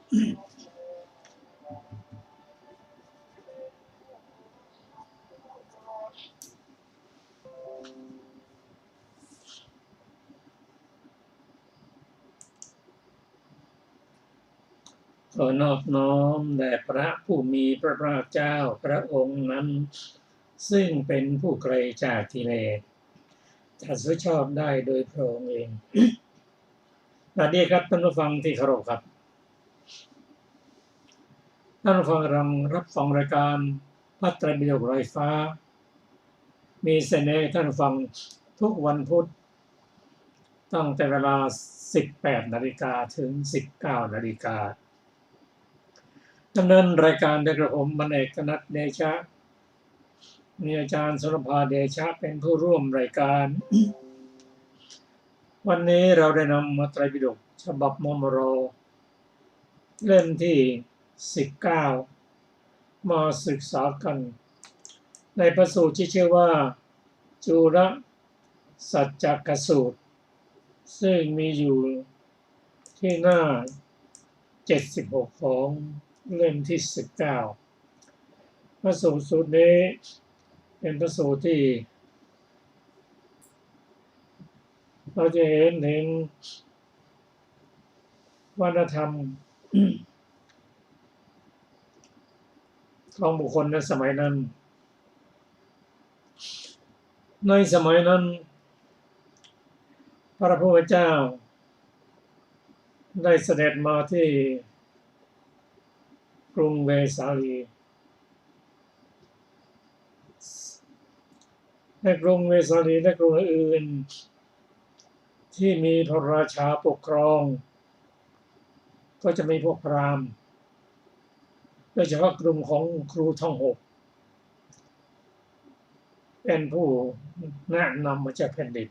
ขอนอบน้อมแด่พระผู้มีพระภาคเจ้าพระองค์นั้นซึ่งเป็นผู้ไกลจากกิเลสตรัสชอบได้โดยพระองค์เองสวัสดีครับท่านผู้ฟังที่เคารพครับท่านผู้ฟังกำลังรับฟังรายการพระไตรปิฎกลอยฟ้ามีเสนอท่านฟังทุกวันพุธตั้งแต่เวลา 18 นาฬิกาถึง 19 นาฬิกาดำเนินรายการโดยกระผมบรรเอกนัทเดชะมีอาจารย์สรภาเดชะเป็นผู้ร่วมรายการวันนี้เราได้นำมาไตรปิฎกฉบับมมร.เล่มที่ 19 มาศึกษากันในพระสูตรที่ชื่อว่าจุลสัจจกสูตรซึ่งมีอยู่ที่หน้า 76 ของเล่มที่ 19 พระสูตรนี้เป็นพระสูตรที่เราจะเห็นถึงวัฒนธรรมของบุคคลในสมัยนั้นในสมัยนั้นพระพุทธเจ้าได้เสด็จมาที่กรุงเวสาลีในกรุงเวสาลีและกรุงอื่นที่มีพระราชาปกครองก็จะมีพวกพราหมณ์โดยเฉพาะกลุ่มของครูทั้ง 6เป็นผู้แนะนำมาจากแผ่นดิน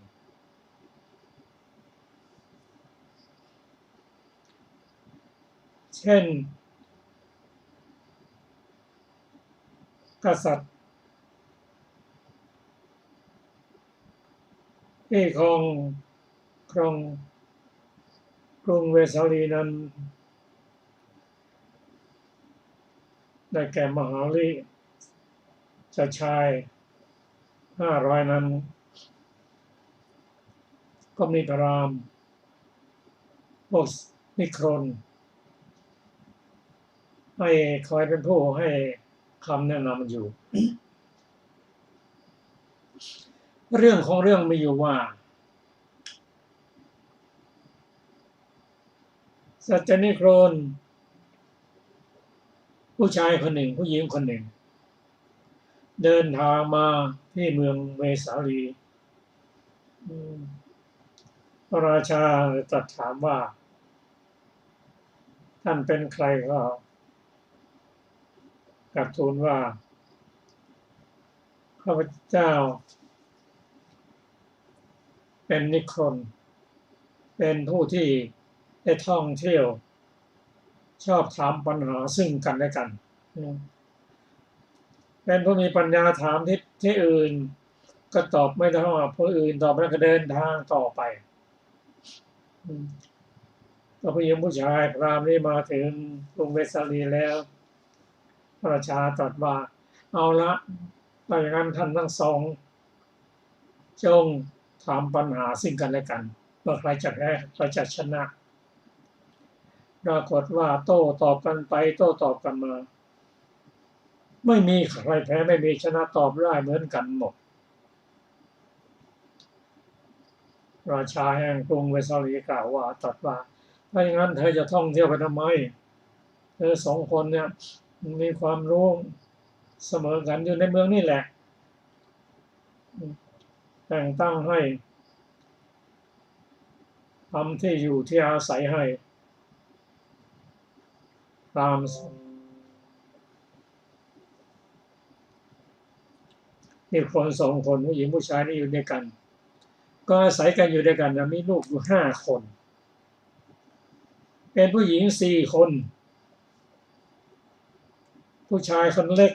เช่นกษัตริย์ที่ครองกรุงเวสาลีนั้นได้แก่มหาลิจะชาย500นั้นก็มีพราหมณ์พวกนิครนให้คอยเป็นผู้ให้คำแนะนำอยู่เรื่องของเรื่องมีอยู่ว่าสัจจนิครนผู้ชายคนหนึ่งผู้หญิงคนหนึ่งเดินทางมาที่เมืองเวสาลีพระราชาตรัสถามว่าท่านเป็นใครก็กราบทูลว่าข้าพเจ้าเป็นนิครนเป็นผู้ที่ได้ท่องเที่ยวชอบถามปัญหาซึ่งกันและกันเป็นผู้มีปัญญาถามที่อื่นก็ตอบไม่ได้ผู้อื่นตอบแล้วก็เดินทางต่อไปก็ผู้หญิงผู้ชายพราหมณ์นี่มาถึงกรุงเวสาลีแล้วพระราชาตรัสว่าเอาละถ้าอย่างนั้นท่านทั้งสองจงถามปัญหาซึ่งกันและกันว่าใครจะแพ้ใครจะชนะปรากฏว่าโต้ตอบกันไปโต้ตอบกันมาไม่มีใครแพ้ไม่มีชนะตอบได้เหมือนกันหมดราชาแห่งกรุงเวสาลีกล่าวว่าตรัสว่าถ้าอย่างนั้นเธอจะท่องเที่ยวไปทำไมเธอสองคนเนี่ยมีความรู้เสมอกันอยู่ในเมืองนี่แหละแต่งตั้งให้ทำที่อยู่ที่อาศัยให้ตามมีคนสองคนผู้หญิงผู้ชายนี่อยู่ด้วยกันก็อาศัยกันอยู่ด้วยกันมีลูกอยู่5 คนเป็นผู้หญิง4 คนผู้ชายคนเล็ก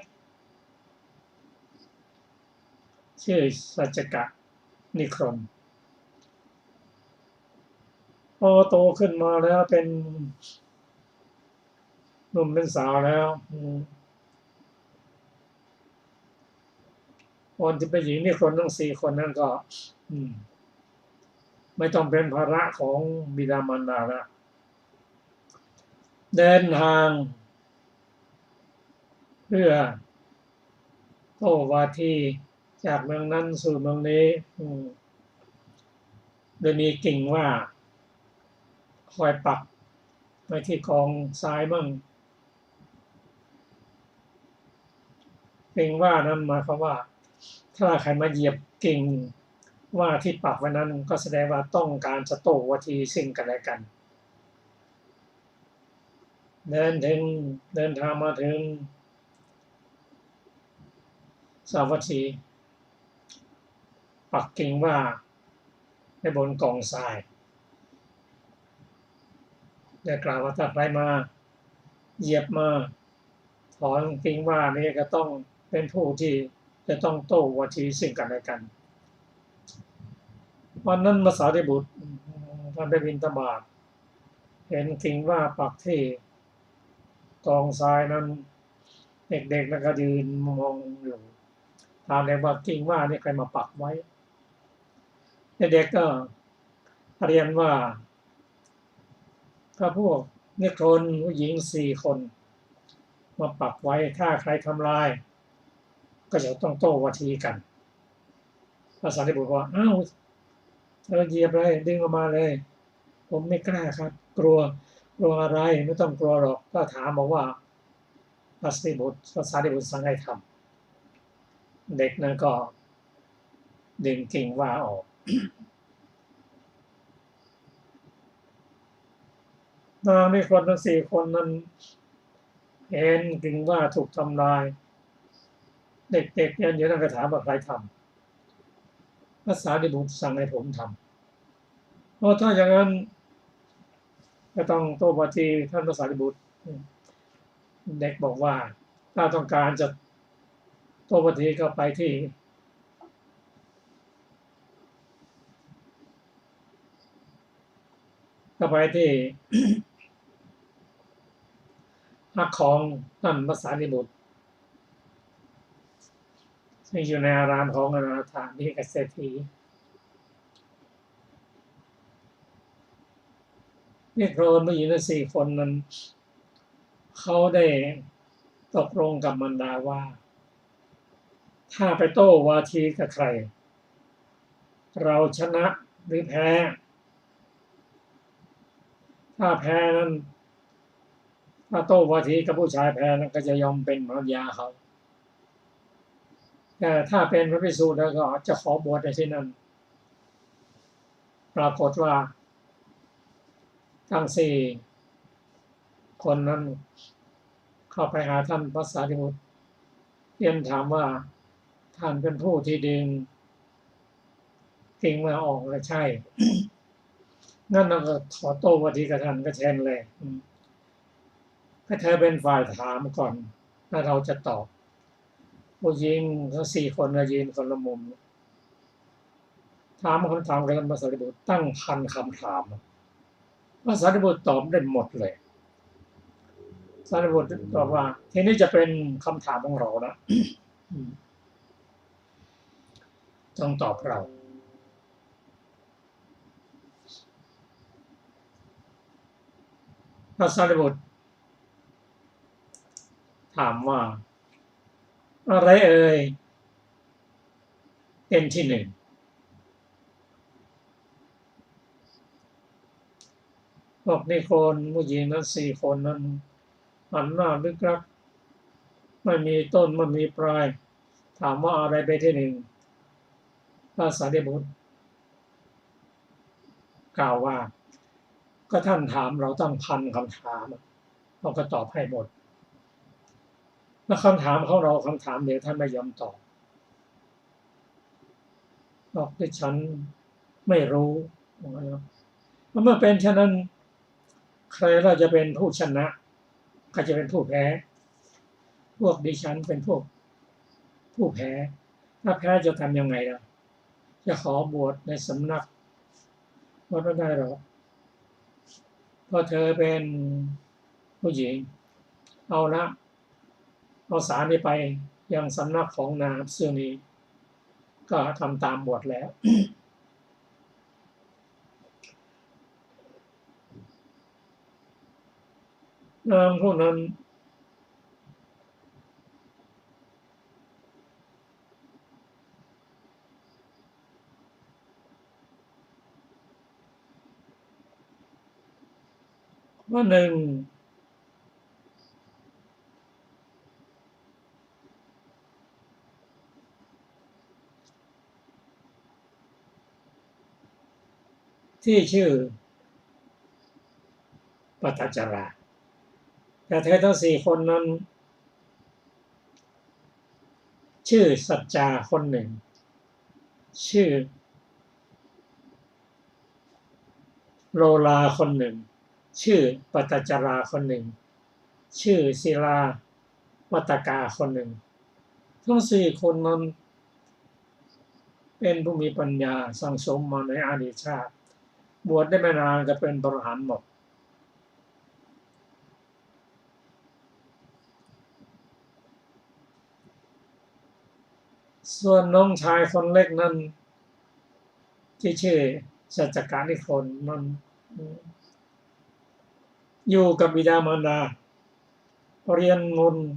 ชื่อสัจจกะนิครนพอโตขึ้นมาแล้วเป็น หนุ่มเป็นสาวแล้วคนที่เป็นหญิงนี่คนทั้ง4 คนนั้นก็ ไม่ต้องเป็นภาระของบิดามารดาแล้วเดินทางเพื่อโต้วาทีจากเมืองนั้นสู่เมืองนี้โดยมีกิ่งว่าคอยปักไว้ที่กองทรายมั่งกิ่งว่านั้นหมายความว่าถ้าใครมาเหยียบกิ่งว่าที่ปักไว้นั้นก็แสดงว่าต้องการจะโต้วาทีซึ่งกันและกันเดินทางมาถึงสาวัตถีปักกิ่งว่าในบนกองทรายได้กล่าวว่าถ้าใครมาเหยียบมาถอนกิ่งว่านี้ก็ต้องเป็นผู้ที่จะต้องโต้วาทีซึ่งกันและกันวันนั้นภาษาริบุตรท่านไปบิณฑบาตเห็นกิ่งว่าปักที่กองทรายนั้นเด็กๆแล้วก็ยืนมองอยู่ถามเลยว่ากิ่งว่านี่ใครมาปักไว้เด็กๆก็เรียนว่าถ้าพวกนิครนผู้หญิง4 คนมาปักไว้ถ้าใครทำลายก็จะต้องโต้วาทีกันภาษาริบุตรว่าอ้าวเหยียบเลยดึงออกมาเลยผมไม่กล้าครับกลัวอะไรไม่ต้องกลัวหรอกก็ถามบอกว่าภาษาริบุตรสั่งให้ทำเด็กนั้นก็ดึงกิ่งว่าออกนางนิครนทั้ง4 คนนั้นเห็นกิ่งว่าถูกทำลายเด็กๆเนี่ยนั่งกระถามว่าใครทำภาษาริบุตรสั่งให้ผมทำเพราะถ้าอย่างนั้นก็ต้องโต้วาทีท่านภาษาริบุตรเด็กบอกว่าถ้าต้องการจะโต้วาทีก็ไปที่ฮักของท่านภาษาริบุตรซึ่งอยู่ในอารามของอนาถานี่กเศรษฐีนี่โครนผู้หญิงทั้ง4 คนนั้นเขาได้ตกลงกับมารดาว่าถ้าไปโต้วาทีกับใครเราชนะหรือแพ้ถ้าแพ้นั้นถ้าโต้วาทีกับผู้ชายแพ้นั้นก็จะยอมเป็นภรรยาเขาแต่ถ้าเป็นพระภิกษุแล้วก็จะขอบวชในที่นั้นปรากฏว่าทั้ง4 คนนั้นเข้าไปหาท่านพระสารีบุตรเรียนถามว่าท่านเป็นผู้ที่ดึงกิ่งมาออกและใช่นั่นเราก็ขอโต้วาทีกับท่านก็แทนเลยให้เธอเป็นฝ่ายถามก่อนแล้วเราจะตอบผู้หญิงทั้ง4 คนก็ยืนคนละมุมถามคำถามกับท่านพระสารีบุตรตั้ง1,000 คำถามพระสารีบุตรตอบได้หมดเลยสารีบุตรตอบว่าทีนี้จะเป็นคำถามของเรานะต้องตอบเราพระสารีบุตรถามว่าอะไรเอ่ยเป็นที่ 1พวกนิครนผู้หญิงนั้น4 คนนั้นหันหน้าลึกลับไม่มีต้นไม่มีปลายถามว่าอะไรเป็นที่ 1พระสารีบุตรกล่าวว่าก็ท่านถามเราตั้ง1,000 คำถามเราก็ตอบให้หมดแล้วคำถามของเราคำถามเดียวท่านไม่ยอมตอบบอกดิฉันไม่รู้เมื่อเป็นเช่นนั้นใครเราจะเป็นผู้ชนะใครจะเป็นผู้แพ้พวกดิฉันเป็นพวกผู้แพ้ถ้าแพ้จะทำยังไงล่ะจะขอบวชในสำนักว่าไม่ได้หรอกเพราะเธอเป็นผู้หญิง เอาละเอาสารนี้ไปยังสำนักของนางซึ่งนี้ก็ทำตามบทแล้วนางผู้นั้นว่าหนึ่งที่ชื่อปตจราแต่เธอทั้งสี่คนนั้นชื่อสัจจาคนหนึ่งชื่อโลลาคนหนึ่งชื่อปตจราคนหนึ่งชื่อศิลาวัตกาคนหนึ่งทั้งสี่คนนั้นเป็นผู้มีปัญญาสั่งสมมาในอดีตชาติบวชได้ไม่นานก็เป็นพระอรหันต์หมดส่วนน้องชายคนเล็กนั้นที่ชื่อสัจจการนิคนนั้นอยู่กับบิดามารดาเรียนมนต์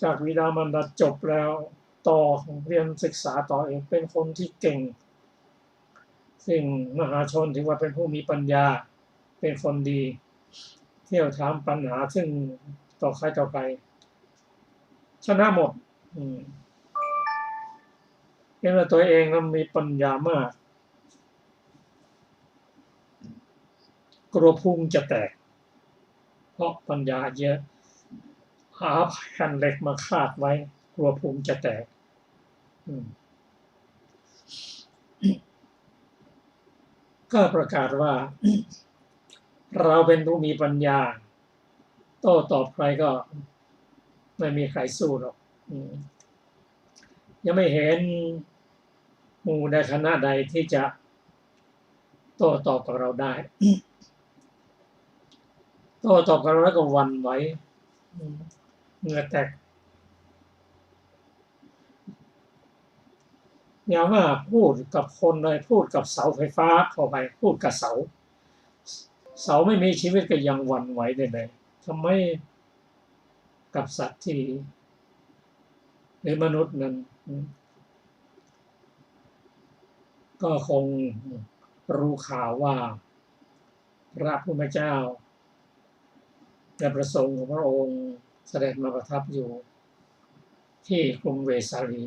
จากบิดามารดาจบแล้วต่อเรียนศึกษาต่อเองเป็นคนที่เก่งซึ่งมหาชนถือว่าเป็นผู้มีปัญญาเป็นคนดีเที่ยวถามปัญหาซึ่งต่อใครต่อไปชนะหมดเห็นว่าตัวเองนั้นมีปัญญามากกลัวพุงจะแตกเพราะปัญญาเยอะหาแผ่นเหล็กมาคาดไว้กลัวพุงจะแตกก็ประกาศว่าเราเป็นผู้มีปัญญาโต้ตอบใครก็ไม่มีใครสู้หรอกยังไม่เห็นหมู่ใดคณะใดที่จะโต้ตอบกับเราได้โต้ตอบกับเราแล้วก็หวั่นไหวเหงื่อแตกอย่าว่าพูดกับคนเลยพูดกับเสาไฟฟ้าเข้าไปพูดกับเสาไม่มีชีวิตก็ยังหวั่นไหวได้เลยทำไมกับสัตว์ที่หรือมนุษย์นั้นก็คงรู้ข่าวว่าพระผู้เป็นเจ้าและประสงค์ของพระองค์เสด็จมาประทับอยู่ที่กรุงเวสาลี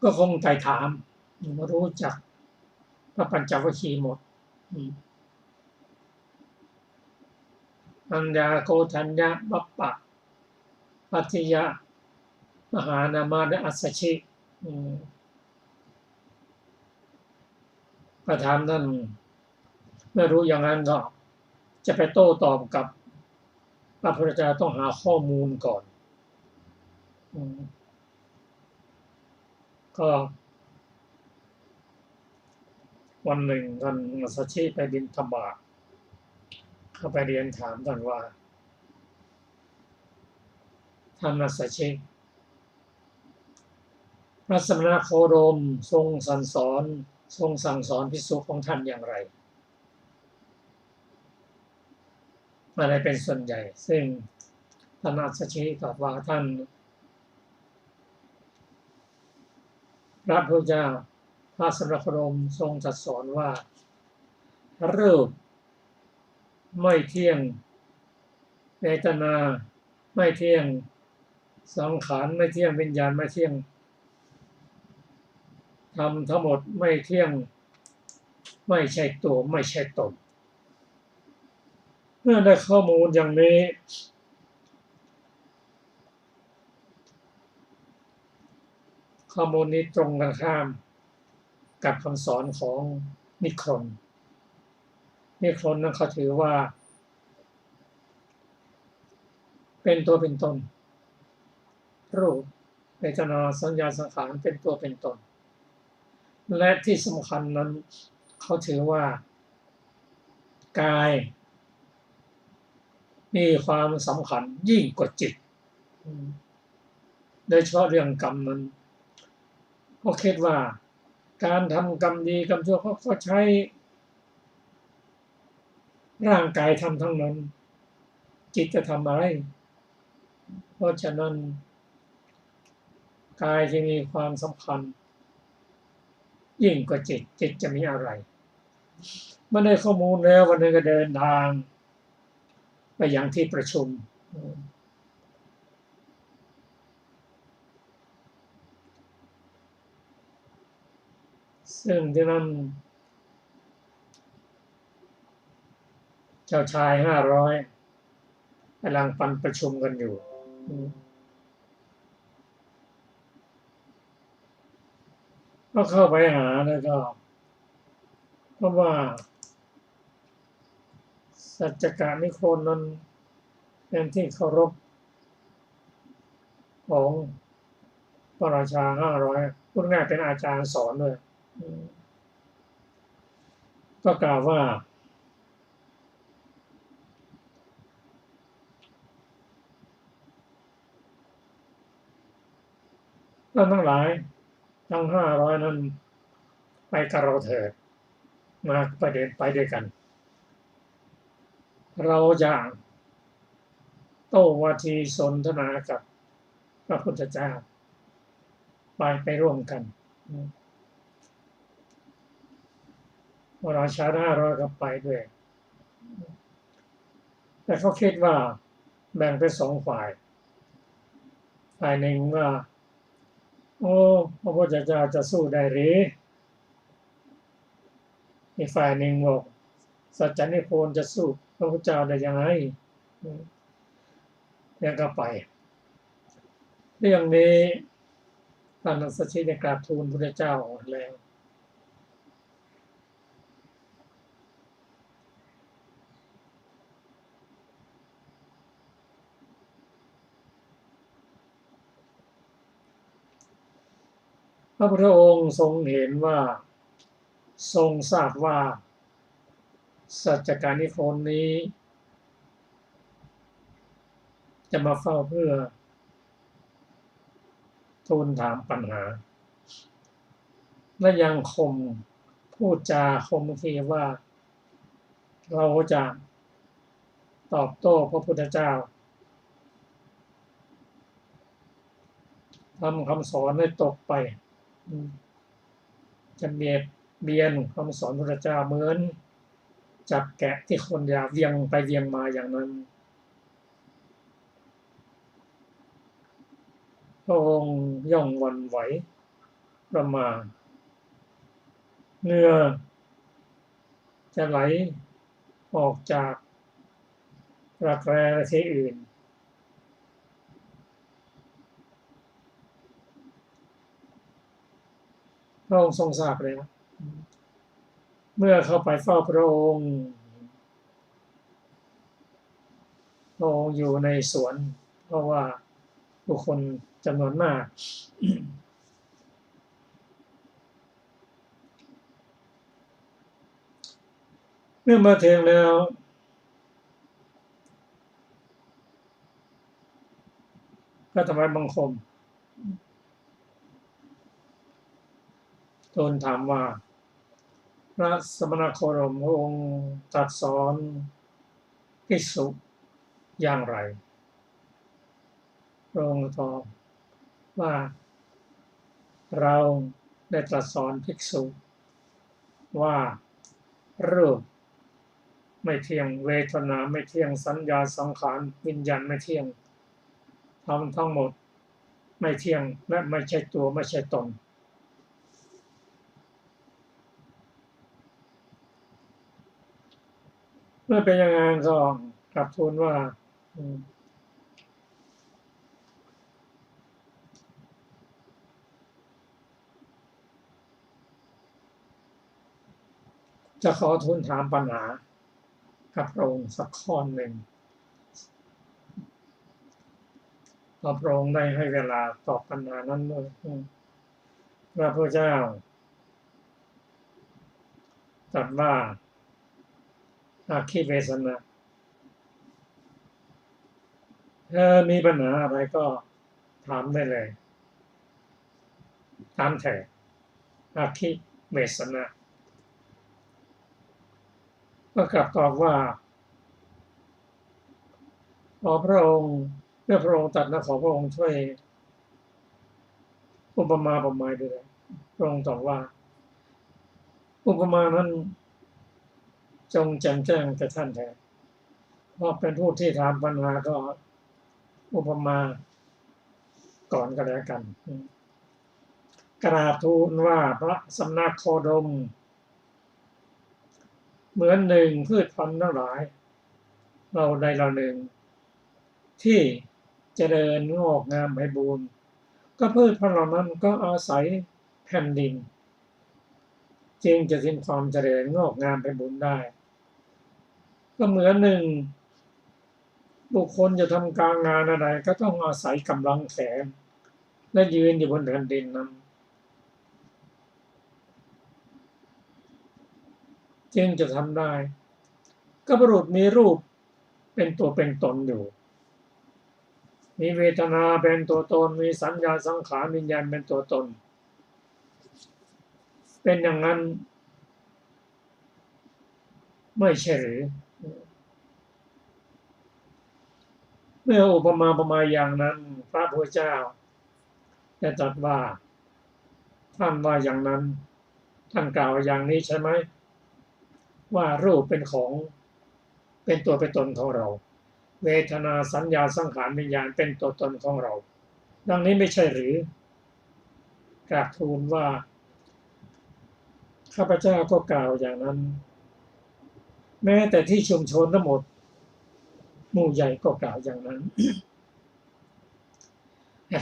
ก็คงไต่ถามรู้จักพระปัญจวัคคีย์หมดอัญญาโกฏัญญะวัปปะปัจจยะมหานามาและอัสสชิประธานนั่นไม่รู้อย่างนั้นก็จะไปโต้ตอบกับพระพุทธเจ้าต้องหาข้อมูลก่อนก็วันหนึ่งท่านอัสสชิไปบิณฑบาตเข้าไปเรียนถามท่านว่าท่านอัสสชิพระสมณโคดมทรงสั่งสอนภิกษุของท่านอย่างไรอะไรเป็นส่วนใหญ่ซึ่งท่านอัสสชิตอบว่าท่านพระพุทธเจ้าพระสมณโคดมทรงตรัสสอนว่ารูปไม่เที่ยงเวทนาไม่เที่ยงสังขารไม่เที่ยงวิญญาณไม่เที่ยงธรรมทั้งหมดไม่เที่ยงไม่ใช่ตัวไม่ใช่ตนเมื่อได้ข้อมูลอย่างนี้ข้อมูลนี้ตรงกันข้ามกับคำสอนของนิครนนั้นเขาถือว่าเป็นตัวเป็นตนรูปเวทนาสัญญาสังขารเป็นตัวเป็นตนและที่สำคัญนั้นเขาถือว่ากาย มีความสำคัญยิ่งกว่าจิตโดยเฉพาะเรื่องกรรมนั้นเขาคิดว่าการทำกรรมดีกรรมชั่วเขาใช้ร่างกายทำทั้งนั้นจิตจะทำอะไรเพราะฉะนั้นกายที่มีความสำคัญยิ่งกว่าจิตจะมีอะไรเมื่อได้ข้อมูลแล้ววันนี้ก็เดินทางไปยังที่ประชุมซึ่งที่นั่นเจ้าชาย500กำลังประชุมกันอยู่ก็เข้าไปหาแล้วก็เพราะว่าสัจจกานิโคลนนั้นเป็นที่เคารพของพระราชา500พูดง่ายเป็นอาจารย์สอนเลยก็กล่าวว่าท่านทั้งหลายทั้ง500นั้นไปกับเราเถิดมาประเด็นไปด้วยกันเราจะโต้วาทีสนทนากับพระพุทธเจ้าไปร่วมกันพระราชา500ก็ไปด้วยแต่เขาคิดว่าแบ่งเป็น2 ฝ่ายหนึ่งว่าโอ้พระพุทธเจ้าจะสู้ได้หรืออีกฝ่ายหนึ่งบอกสัจจนิโคลนจะสู้พระพุทธเจ้าได้ยังไงยังก็ไปเรื่องนี้ท่านสัชชีได้กราบทูลพระพุทธเจ้าแล้วพระพุทธองค์ทรงเห็นว่าทรงทราบว่าสัจจกานิโคลนนี้จะมาเฝ้าเพื่อทูลถามปัญหาและยังพูดจาคมทีว่าเราจะตอบโต้พระพุทธเจ้าทำคำสอนให้ตกไปจะเบียนคำสอนพระพุทธเจ้าเหมือนจับแกะที่คนอยากเวียงไปเวียงมาอย่างนั้นพระองค์ย่อมหวั่นไหวประมาณเหงื่อจะไหลออกจากรักแร้ที่อื่นพระองค์ทรงทราบเลยนะเมื่อเข้าไปเฝ้าพระองค์อยู่ในสวนเพราะว่าผู้คนจำนวนมากเมื่อมาถึงแล้วก็ถวายบังคมทูลถามว่าพระสมณโคดมพระองค์ตรัสสอนภิกษุอย่างไรพระองค์ตอบว่าเราได้ตรัสสอนภิกษุว่ารูปไม่เที่ยงเวทนาไม่เที่ยงสัญญาสังขารวิญญาณไม่เที่ยงทั้งหมดไม่เที่ยงและไม่ใช่ตัวไม่ใช่ตนเมื่อเป็นอย่างนั้นก็กลับทูลว่าจะขอทูลถามปัญหากับพระองค์สักข้อหนึ่งพระองค์ได้ให้เวลาตอบปัญหานั้นด้วยพระพุทธเจ้าตรัสว่าอาคิเวสนะ ถ้ามีปัญหาอะไรก็ถามได้เลยถามเถิดอาคิเวสนะก็กลับตอบว่าขอพระองค์เมื่อพระองค์ตรัสนะขอพระองค์ช่วยอุปมาอุปไมยด้วยพระองค์ตอบว่าอุปมานั้นจงแจ่มแจ้งแก่ท่านเถิดเพราะเป็นผู้ที่ถามปัญหาก็อุปมาก่อนก็แล้วกันกราบทูลว่าพระสำนักโคดมเหมือนหนึ่งพืชพันธุ์ทั้งหลายเราใดเราหนึ่งที่เจริญงอกงามไพบูรณ์ก็พืชพันธุ์เหล่านั้นก็อาศัยแผ่นดินจึงจะสิ้นความเจริญงอกงามไพบูรณ์ได้ก็เหมือนหนึ่งบุคคลจะทำการงานอะไรก็ต้องอาศัยกำลังแขนและยืนอยู่บนแผ่นดินนั้นจึงจะทำได้ก็บุรุษมีรูปเป็นตัวเป็นตนอยู่มีเวทนาเป็นตัวตนมีสัญญาสังขารวิญญาณเป็นตัวตนเป็นอย่างนั้นไม่ใช่หรือเมื่ออุปมาอุปไมยอย่างนั้นพระพุทธเจ้าได้ตรัสว่าท่านว่าอย่างนั้นท่านกล่าวอย่างนี้ใช่ไหมว่ารูปเป็นของเป็นตัวเป็นตนของเราเวทนาสัญญาสังขารวิญญาณเป็นตัวตนของเราดังนี้ไม่ใช่หรือกราบทูลว่าข้าพเจ้าก็กล่าวอย่างนั้นแม้แต่ที่ชุมชนทั้งหมดหมู่ใหญ่ก็กล่าวอย่างนั้น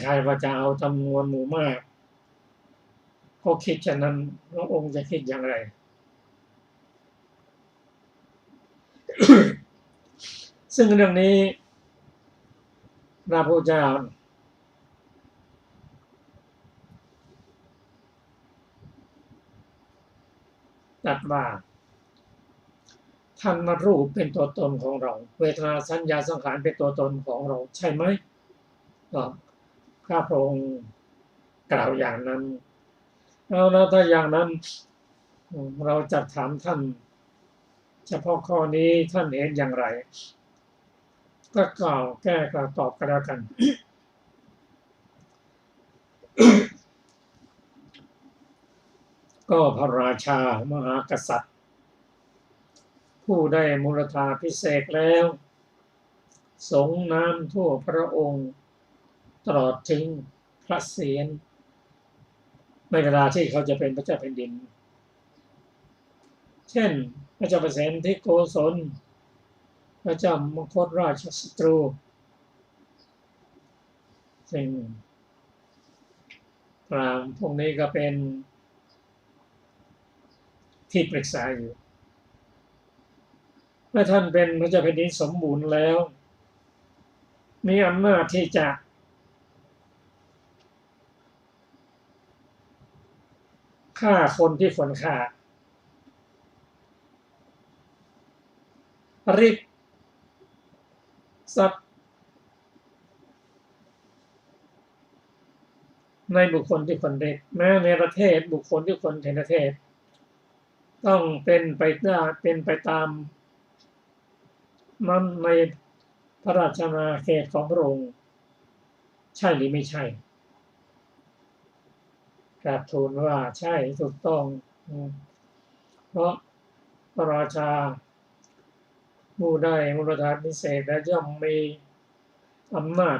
ใครว่าจะเอาจำนวนหมู่มากก็คิดฉะนั้นพระองค์จะคิดอย่างไรซึ่งเรื่องนี้พระพุทธเจ้าตรัสว่าท่านมารูปเป็นตัวตนของเราเวทนาสัญญาสังขารเป็นตัวตนของเราใช่ไหมก็ข้าพระองค์กล่าวอย่างนั้นเอาแล้วถ้าอย่างนั้นเราจะถามท่านเฉพาะข้อนี้ท่านเห็นอย่างไรก็กล่าวแก้กล่าวตอบกันแล้วกันก็พระราชามหากษัตริย์ผู้ได้มูลธาพิเศษแล้วสงน้ำทั่วพระองค์ตลอดถึงพระเศียรในเวลาที่เขาจะเป็นพระเจ้าแผ่นดินเช่นพระเจ้าประเสนที่โกศลพระเจ้ามคธราชสตรูซึ่งพราหมณ์พวกนี้ก็เป็นที่ปรึกษาอยู่เมื่อท่านเป็นพระเจ้าแผ่นดินสมบูรณ์แล้วมีอำนาจที่จะฆ่าคนที่ควรฆ่าริบทรัพย์ในบุคคลที่ควรริบแม้ในประเทศบุคคลที่ควรในประเทศต้องเป็นไปตามนั้นในพระราชอาณาเขตของพระองค์ใช่หรือไม่ใช่กราบทูลว่าใช่ถูกต้องเพราะพระราชาผู้ได้มูลธาพิเศษและย่อมมีอำนาจ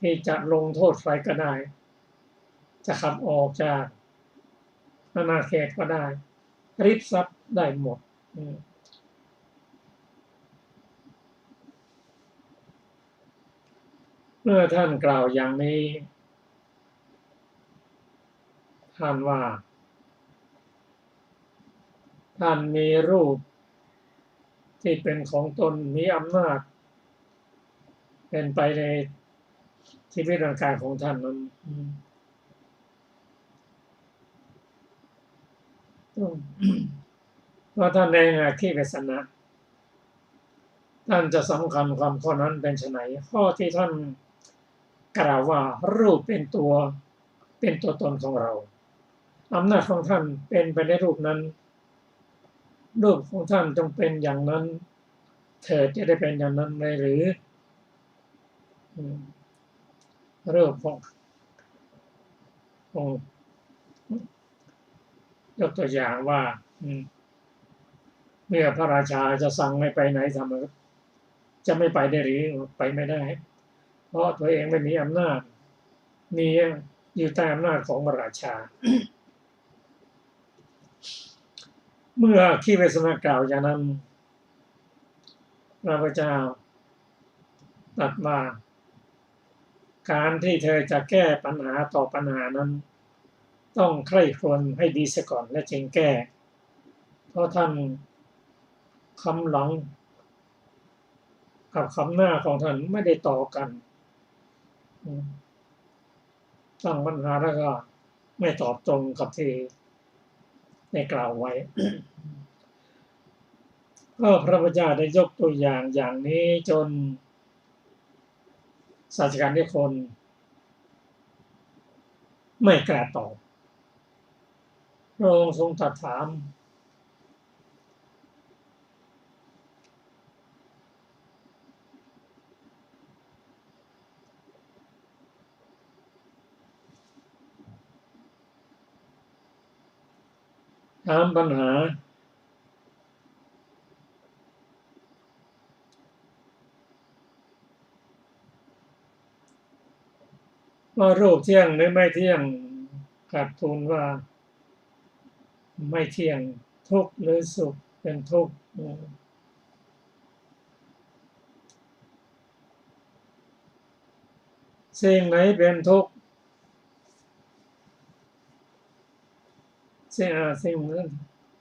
ที่จะลงโทษใครก็ได้จะขับออกจากอาณาเขตก็ได้ริบทรัพย์ได้หมดเมื่อท่านกล่าวอย่างนี้ท่านว่าท่านมีรูปที่เป็นของตนมีอำนาจเป็นไปในชีวิตร่างกายของท่านนั้นเพราะท่านในอาคีเวสนะ ท่านจะสำคัญความข้อนั้นเป็นไฉนข้อที่ท่านกล่าวว่ารูปเป็นตัวตนของเราอำนาจของท่านเป็นไปในรูปนั้นรูปของท่านจงเป็นอย่างนั้นเถิดจะได้เป็นอย่างนั้นเลยหรือรูปของยกตัวอย่างว่าเมื่อพระราชาจะสั่งไม่ไปไหนทำจะไม่ไปได้หรือไปไม่ได้เพราะตัวเองไม่มีอำนาจมีอยู่ใต้อำนาจของพระราชาเมื่อขี้เวสนกล่าวอย่างนั้นพระพุทธเจ้าตรัสว่าการที่เธอจะแก้ปัญหาต่อปัญหานั้นต้องใคร่ครวญให้ดีเสียก่อนและจึงแก้เพราะท่านคำหลังกับคำหน้าของท่านไม่ได้ต่อกันตั้งปัญหาแล้วก็ไม่ตอบตรงกับที่ได้กล่าวไว้ก็พระพุทธเจ้าได้ยกตัวอย่างนี้จนศาสการนิคมไม่กล้าตอบพระองค์ทรงตรัสถามปัญหาว่ารูปเที่ยงหรือไม่เที่ยงกราบทูลว่าไม่เที่ยงทุกข์หรือสุขเป็นทุกข์สิ่งไหนเป็นทุกข์สิ่งนั้น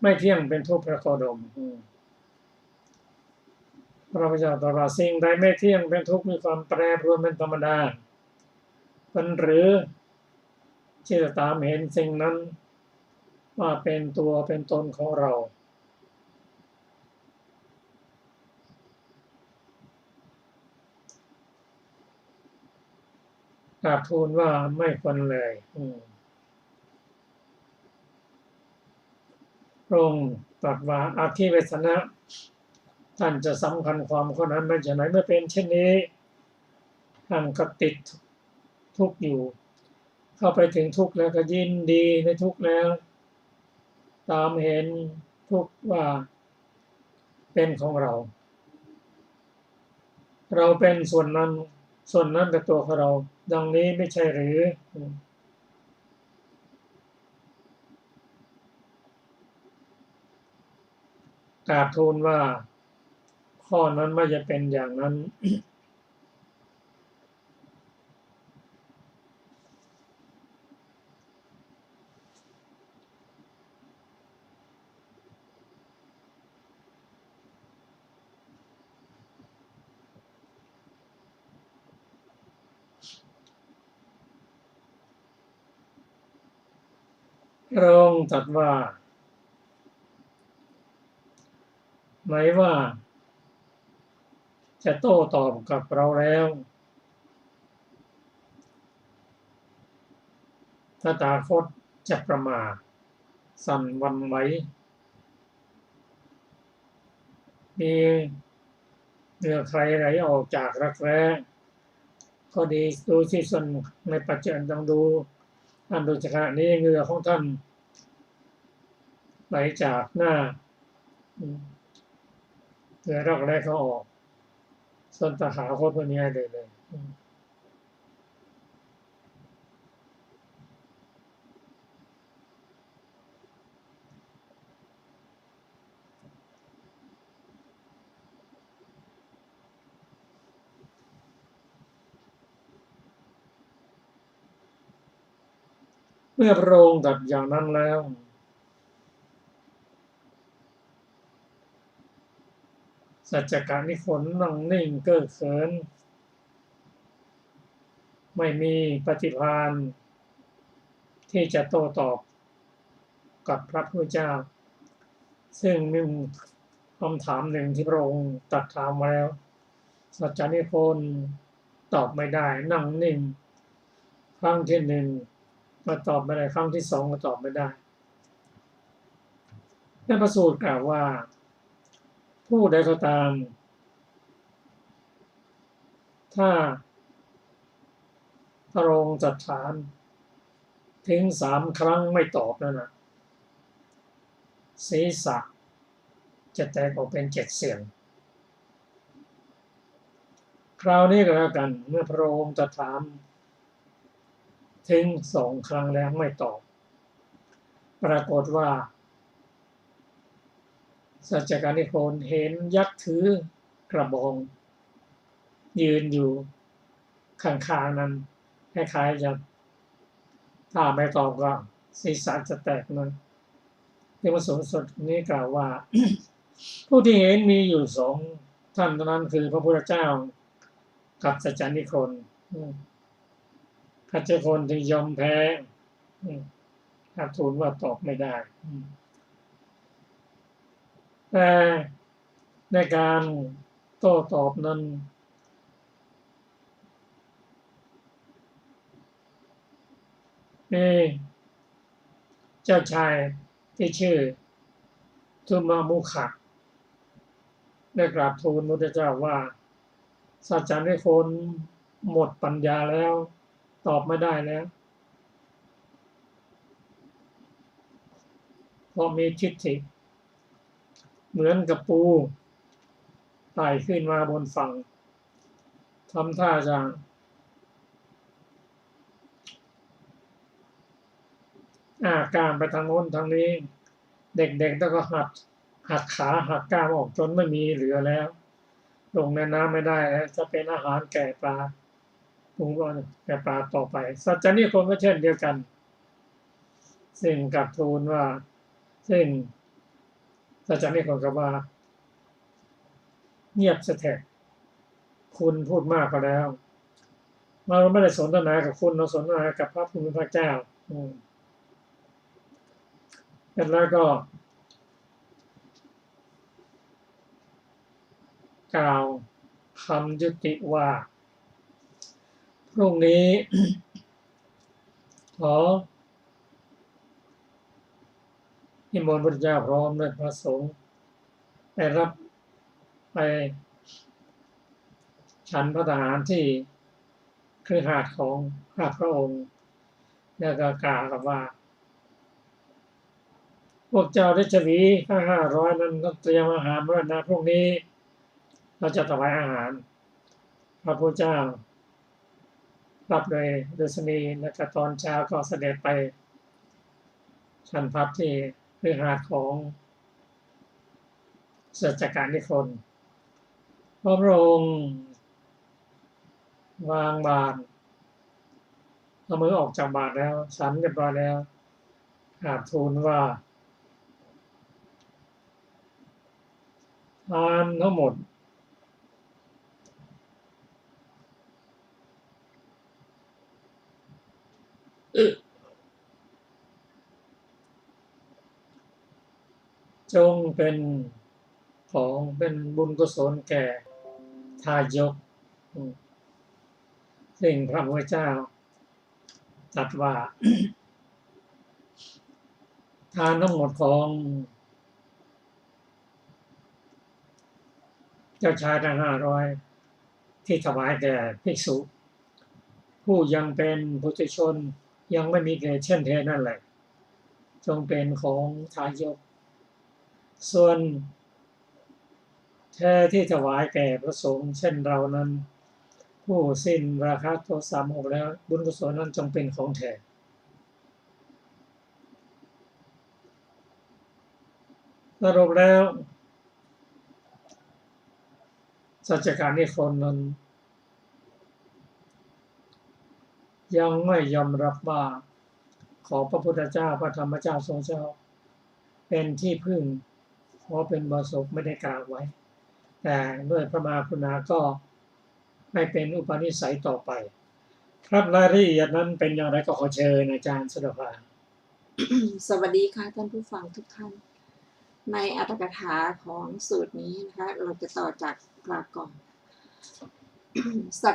ไม่เที่ยงเป็นทุกข์พระโคดมพระพุทธเจ้าตรัสว่าสิ่งใดไม่เที่ยงเป็นทุกข์มีความแปรปรวนเป็นธรรมดาเป็นหรือที่จะตามเห็นสิ่งนั้นว่าเป็นตัวเป็นตนของเรากราบทูลว่าไม่ควรเลยพระองค์ตรัสว่าอธิเวสนะท่านจะสำคัญความข้อนั้นไม่ใช่ไหนเมื่อเป็นเช่นนี้ท่านก็ติดทุกข์อยู่เข้าไปถึงทุกข์แล้วก็ยินดีในทุกข์แล้วตามเห็นทุกข์ว่าเป็นของเราเราเป็นส่วนนั้นเป็นตัวของเราดังนี้ไม่ใช่หรือกราบทูลว่าข้อนั้นไม่จะเป็นอย่างนั้นพระองค์ตรัสว่าไหนว่าจะโต้ตอบกับเราแล้วตถาคตจะประมาทสั่นหวั่นไหวมีเหงื่อใครไหลออกจากรักแร้ก็ดีดูที่ส่วนในปัจจุบันต้องดูท่านดูจากขณะนี้เหงื่อของท่านไหลจากหน้าเหงื่อรักแร้เขาออกส่วนตถาคตวันนี้เลยเมื่อพระองค์ตรัสอย่างนั้นแล้วสัจจการนิคมนั่งนิ่งเก้อเขินไม่มีปฏิภาณที่จะโต้ตอบกับพระพุทธเจ้าซึ่ง คำถามหนึ่งที่พระองค์ตรัสถามมาแล้วสัจจานิพนธ์ตอบไม่ได้นั่งนิ่งครั้งที่หนึ่งก็ตอบไม่ได้ครั้งที่สองก็ตอบไม่ได้ในพระสูตรกล่าวว่าผู้ใดก็ตามถ้าพระองค์ตรัสถามถึง3 ครั้งไม่ตอบนั่นนะศีรษะจะแตกออกเป็น7 เสียงคราวนี้ก็แล้วกันเมื่อพระองค์ตรัสถามถึง2 ครั้งแล้วไม่ตอบปรากฏว่าสัจจการนิโคลนเห็นยักษ์ถือกระบองยืนอยู่ข้างๆนั้นคล้ายๆจะถ้าไม่ตอบก็ศีรษะจะแตกนั้นที่พระสูตรนี้กล่าวว่า ผู้ที่เห็นมีอยู่2 ท่านเท่านั้นคือพระพุทธเจ้ากับสัจจานิโคลนสัจจานิโคลนที่ยอมแพ้ถ้าทูลว่าตอบไม่ได้แต่ในการโต้ตอบนั้นมีเจ้าชายที่ชื่อทุมามุขะได้กราบทูลพระพุทธเจ้าว่าสัจจานิโคลนหมดปัญญาแล้วตอบไม่ได้แล้วเพราะมีทิฏฐิเหมือนกับปูไต่ขึ้นมาบนฝั่งทำท่าจะกล้ามไปทางโน้นทางนี้เด็กๆต้องก็หักขาหักกล้ามออกจนไม่มีเหลือแล้วลงในน้ำไม่ได้แล้วจะเป็นอาหารแก่ปลาปรุงว่าแก่ปลาต่อไปสัจจานิโคลนก็เช่นเดียวกันซึ่งกับทูลว่าซึ่งสัจจานิโคลนก็ว่าเงียบเสถียรคุณพูดมากก็แล้วเราไม่ได้สนทนากับคุณเราสนทนากับพระผู้เป็นพระเจ้าแล้วก็กล่าวคำยุติว่าพรุ่งนี้ ขอนิมนต์พระพุทธเจ้าพร้อมด้วยพระสงฆ์ไปรับไปฉันพระทหารที่คฤหาสน์ของข้าพระองค์แล้วก็กล่าวกับว่าพวกเจ้าได้ฉวี500นั้นต้องเตรียมอาหารไว้นะพรุ่งนี้เราจะถวายอาหารพระพุทธเจ้ารับโดยฤาษีแล้วก็ตอนเช้าก็เสด็จไปฉันพัดที่คฤหาสน์ของสัจจการนิโคลนพระองค์วางบาตรเอามือออกจากบาตรแล้วฉันเรียบร้อยแล้วกราบทูลว่าทานทั้งหมดจงเป็นของเป็นบุญกุศลแก่ทายกซึ่งพระพุทธเจ้าตรัสว่า ทานทั้งหมดของเจ้าชายทั้ง500ที่ถวายแก่ภิกษุผู้ยังเป็นปุถุชนยังไม่มีเกศเช่นเทนั่นแหละจงเป็นของทายกส่วนแท้ที่ถวายแก่พระสงฆ์เช่นเรานั้นผู้สิ้นราคะโทสะโมหะแล้วบุญกุศลนั้นจงเป็นของแท้สรุปแล้วสัจจการนิโคลนนั้นยังไม่ยอมรับว่าขอพระพุทธเจ้าพระธรรมเจ้าทรงเจ้าเป็นที่พึ่งเพราะเป็นบาศกไม่ได้กล่าวไว้แต่ด้วยพระมหากรุณาก็ไม่เป็นอุปนิสัยต่อไปครับรายละเอียดนั้นเป็นอย่างไรก็ขอเชิญอาจารย์สุดาภา สวัสดีค่ะท่านผู้ฟังทุกท่าน ในอรรถกถาของสูตรนี้นะคะเราจะต่อจากกล่าวก่อน สั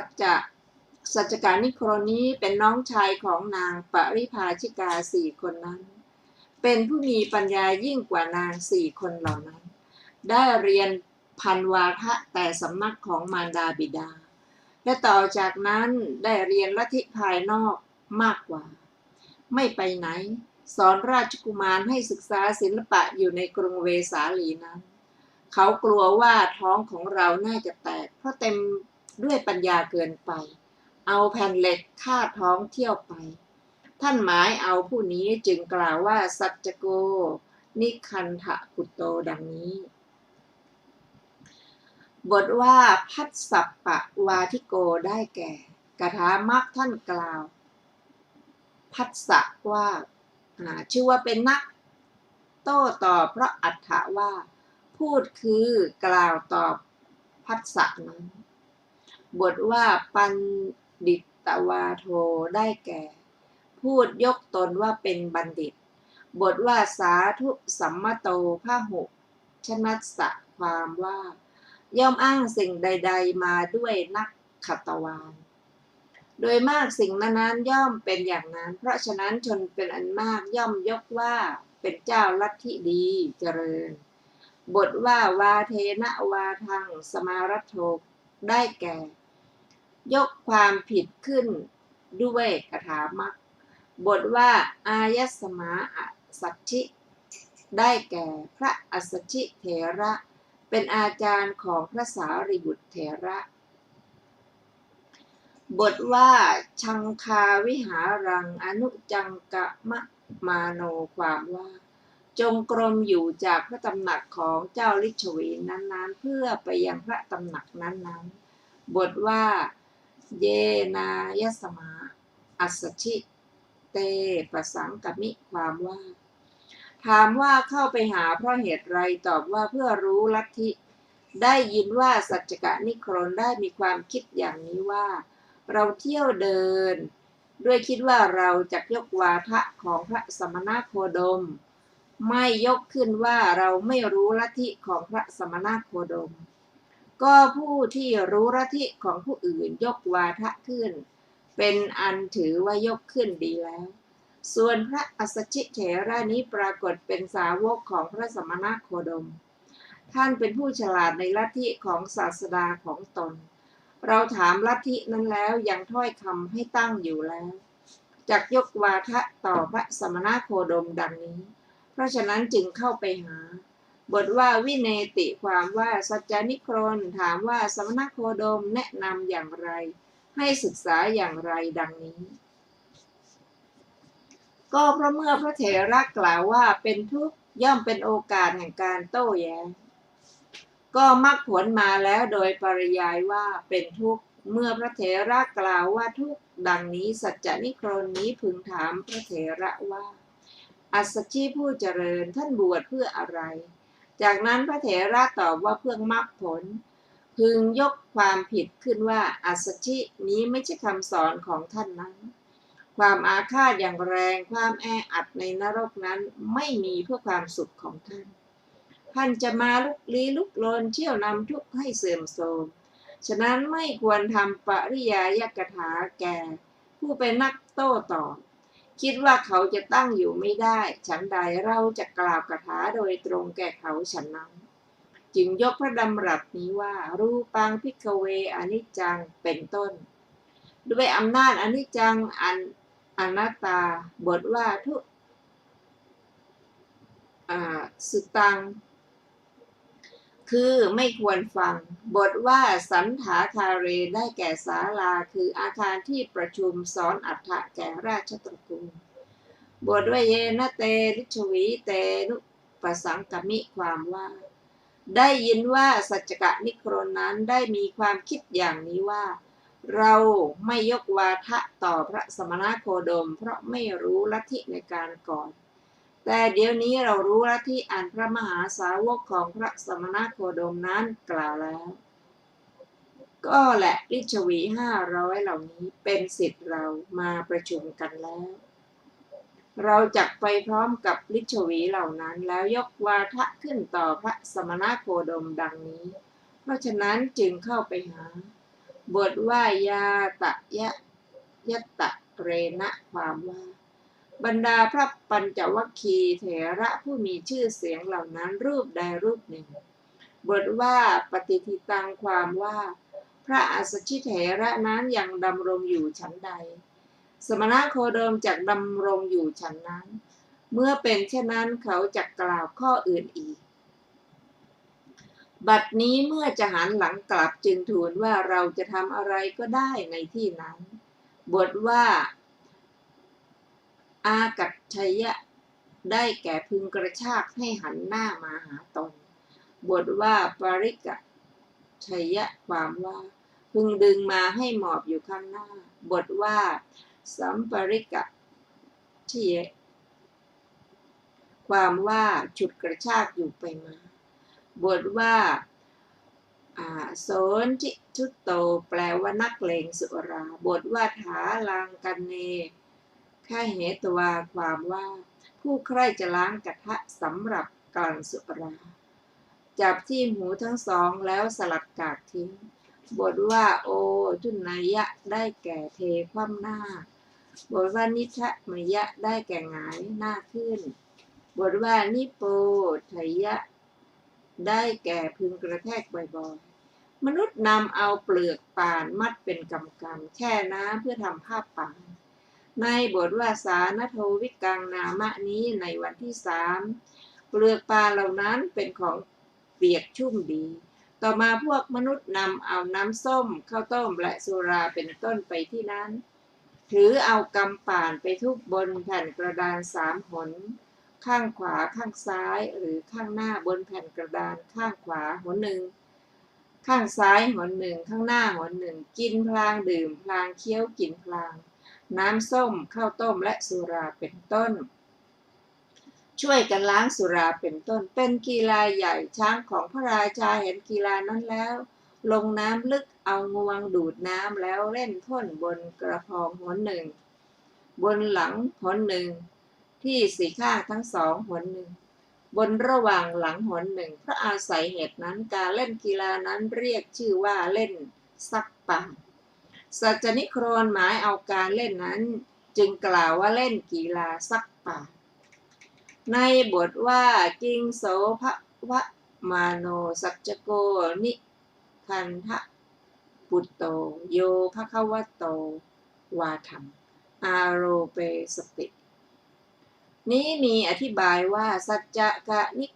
จจานิโครนี้เป็นน้องชายของนางปริภาชิกา4 คนนั้นเป็นผู้มีปัญญายิ่งกว่านาง4 คนเหล่านั้นได้เรียนพันวาทะแต่สำนักของมารดาบิดาและต่อจากนั้นได้เรียนลัทธิภายนอกมากกว่าไม่ไปไหนสอนราชกุมารให้ศึกษาศิลปะอยู่ในกรุงเวสาลีนั้นเขากลัวว่าท้องของเราน่าจะแตกเพราะเต็มด้วยปัญญาเกินไปเอาแผ่นเหล็กฆ่าท้องเที่ยวไปท่านหมายเอาผู้นี้จึงกล่าวว่าสัจจโกนิคันทกุตโตดังนี้บทว่าพัสสัปปะวาทิโกได้แก่กถามักท่านกล่าวพัสสะว่าชื่อว่าเป็นนักโต้ตอบเพราะอัฏฐะว่าพูดคือกล่าวตอบพัสสะนั้นบทว่าปันดิตวาโทได้แก่พูดยกตนว่าเป็นบัณฑิตบทว่าสาธุสัมมโตพหุชนัสสะความว่าย่อมอ้างสิ่งใดๆมาด้วยนักขัตตวาลโดยมากสิ่งนั้นย่อมเป็นอย่างนั้นเพราะฉะนั้นชนเป็นอันมากย่อมยกว่าเป็นเจ้าลัทธิดีเจริญบทว่าวาเทนะวาทังสมารัตโธได้แก่ยกความผิดขึ้นด้วยคาถามักบทว่าอายสมาสัจฉิได้แก่พระอัสสชิเถระเป็นอาจารย์ของพระสารีบุตรเถระบทว่าชังคาวิหารังอนุจังกะมะมาโนความว่าจงกรมอยู่จากพระตำหนักของเจ้าลิชวีนั้นๆเพื่อไปยังพระตำหนักนั้นๆบทว่าเยนายสมาอัสสชิเตปสังกมิความว่าถามว่าเข้าไปหาเพราะเหตุไรตอบว่าเพื่อรู้ลัทธิได้ยินว่าสัจจกนิโครนได้มีความคิดอย่างนี้ว่าเราเที่ยวเดินด้วยคิดว่าเราจะยกวาทะของพระสมณโคดมไม่ยกขึ้นว่าเราไม่รู้ลัทธิของพระสมณโคดมก็ผู้ที่รู้ลัทธิของผู้อื่นยกวาทะขึ้นเป็นอันถือว่ายกขึ้นดีแล้วส่วนพระอัสสชิเถระนี้ปรากฏเป็นสาวกของพระสมณโคดมท่านเป็นผู้ฉลาดในลัทธิของศาสดาของตนเราถามลัทธินั้นแล้วยังถ้อยคำให้ตั้งอยู่แล้วจักยกวาทะต่อพระสมณโคดมดังนี้เพราะฉะนั้นจึงเข้าไปหาบทว่าวิเนติความว่าสัจจานิโครนถามว่าสมณโคดมแนะนำอย่างไรให้ศึกษาอย่างไรดังนี้ก็เพราะเมื่อพระเถระกล่าวว่าเป็นทุกข์ย่อมเป็นโอกาสแห่งการโต้แย้งก็มรรคผลมาแล้วโดยปริยายว่าเป็นทุกข์เมื่อพระเถระกล่าวว่าทุกข์ดังนี้สัจจานิโครนนี้พึงถามพระเถระว่าอัสสชิผู้เจริญท่านบวชเพื่ออะไรจากนั้นพระเถระตอบว่าเพื่อมรรคผลพึงยกความผิดขึ้นว่าอัสสชินี้ไม่ใช่คำสอนของท่านนั้นความอาฆาตอย่างแรงความแออัดในนรกนั้นไม่มีเพื่อความสุขของท่านท่านจะมาลุกลี้ลุกลนเชี่ยวนำทุกข์ให้เสื่อมโทรมฉะนั้นไม่ควรทำปริยายกถาแก่ผู้เป็นนักโต้ตอบคิดว่าเขาจะตั้งอยู่ไม่ได้ฉันใดเราจะกล่าวคาถาโดยตรงแก่เขาฉันนั้นจึงยกพระดำรัสนี้ว่ารูปังภิกขเวอนิจจังเป็นต้นด้วยอำนาจอนิจจังอนัตตาบทว่าทุสุตังคือไม่ควรฟังบทว่าสันถาคาเรได้แก่ศาลาคืออาคารที่ประชุมสอนอัฏฐะแก่ราชตระกูลบทว่าเยนะเตลิชวีเตนุปสังกมิความว่าได้ยินว่าสัจจกนิโครนนั้นได้มีความคิดอย่างนี้ว่าเราไม่ยกวาทะต่อพระสมณโคดมเพราะไม่รู้ลัทธิในการก่อนแต่เดี๋ยวนี้เรารู้ลัทธิอันพระมหาสาวกของพระสมณโคดมนั้นกล่าวแล้วก็แหละฤชวี500เหล่านี้เป็นศิษย์เรามาประชุมกันแล้ว เราจักไปพร้อมกับลิชวีเหล่านั้นแล้วยกวาทะขึ้นต่อพระสมณโคดมดังนี้เพราะฉะนั้นจึงเข้าไปหาบทว่ายาตะยะยัตตะเรนะความว่าบรรดาพระปัญจวัคคีย์เถระผู้มีชื่อเสียงเหล่านั้นรูปใดรูปหนึ่งบทว่าปฏิทิตังความว่าพระอัสสชิเถระนั้นยังดำรงอยู่ฉันใดสมณโคดมจักดำรงอยู่ฉันนั้นเมื่อเป็นเช่นนั้นเขาจักกล่าวข้ออื่นอีกบัดนี้เมื่อจะหันหลังกลับจึงทูลว่าเราจะทำอะไรก็ได้ในที่นั้นบทว่าอากัจฉยะได้แก่พึงกระชากให้หันหน้ามาหาตนบทว่าปริกะชัยะความว่าพึงดึงมาให้หมอบอยู่ข้างหน้าบทว่าสัมปริกะเชยความว่าฉุดกระชากอยู่ไปมาบทว่าโสนทิชุตโตแปลว่านักเลงสุราบทว่าถาลังกันเนข้าเหตวาความว่าผู้ใคร่จะล้างกระทะสำหรับกลั่นสุราจับที่หูทั้งสองแล้วสลัดกากทิ้งบทว่าโอทุนายะได้แก่เทคว่ำหน้าบทว่านิชะมยะได้แก่หงายหน้าขึ้นบทว่านิโปทยะได้แก่พึงกระแทกบ่อยๆมนุษย์นำเอาเปลือกป่านมัดเป็นกำๆแช่น้ำเพื่อทำผ้าป่านในบทว่าสานโทวิกังนามะนี้ในวันที่3เปลือกป่านเหล่านั้นเป็นของเปียกชุ่มดีต่อมาพวกมนุษย์นำเอาน้ำส้มข้าวต้มและสุราเป็นต้นไปที่นั้นถือเอากำป่านไปทุบบนแผ่นกระดาน3 หนข้างขวาข้างซ้ายหรือข้างหน้าบนแผ่นกระดานข้างขวาหนหนึ่งข้างซ้ายหนหนึ่งข้างหน้าหนหนึ่งกินพลางดื่มพลางเคี้ยวกินพลางน้ำส้มข้าวต้มและสุราเป็นต้นช่วยกันล้างสุราเป็นต้นเป็นกีฬาใหญ่ช้างของพระราชาเห็นกีฬานั้นแล้วลงน้ำลึกเอางวงดูดน้ำแล้วเล่นพ่นบนกระพองหนหนึ่งบนหลังหนหนึ่งที่สี่ข้างทั้งสองหนหนึ่งบนระหว่างหลังหนหนึ่งเพราะอาศัยเหตุนั้นการเล่นกีฬานั้นเรียกชื่อว่าเล่นซักป่าสัจจนิโครนหมายเอาการเล่นนั้นจึงกล่าวว่าเล่นกีฬาซักป่าในบทว่ากิงโสภวะมาโนสัจจโกนิคันทะปุตโตโยภควโตวาธัมอาโรเปสตินี้มีอธิบายว่าสัจจะกะนิ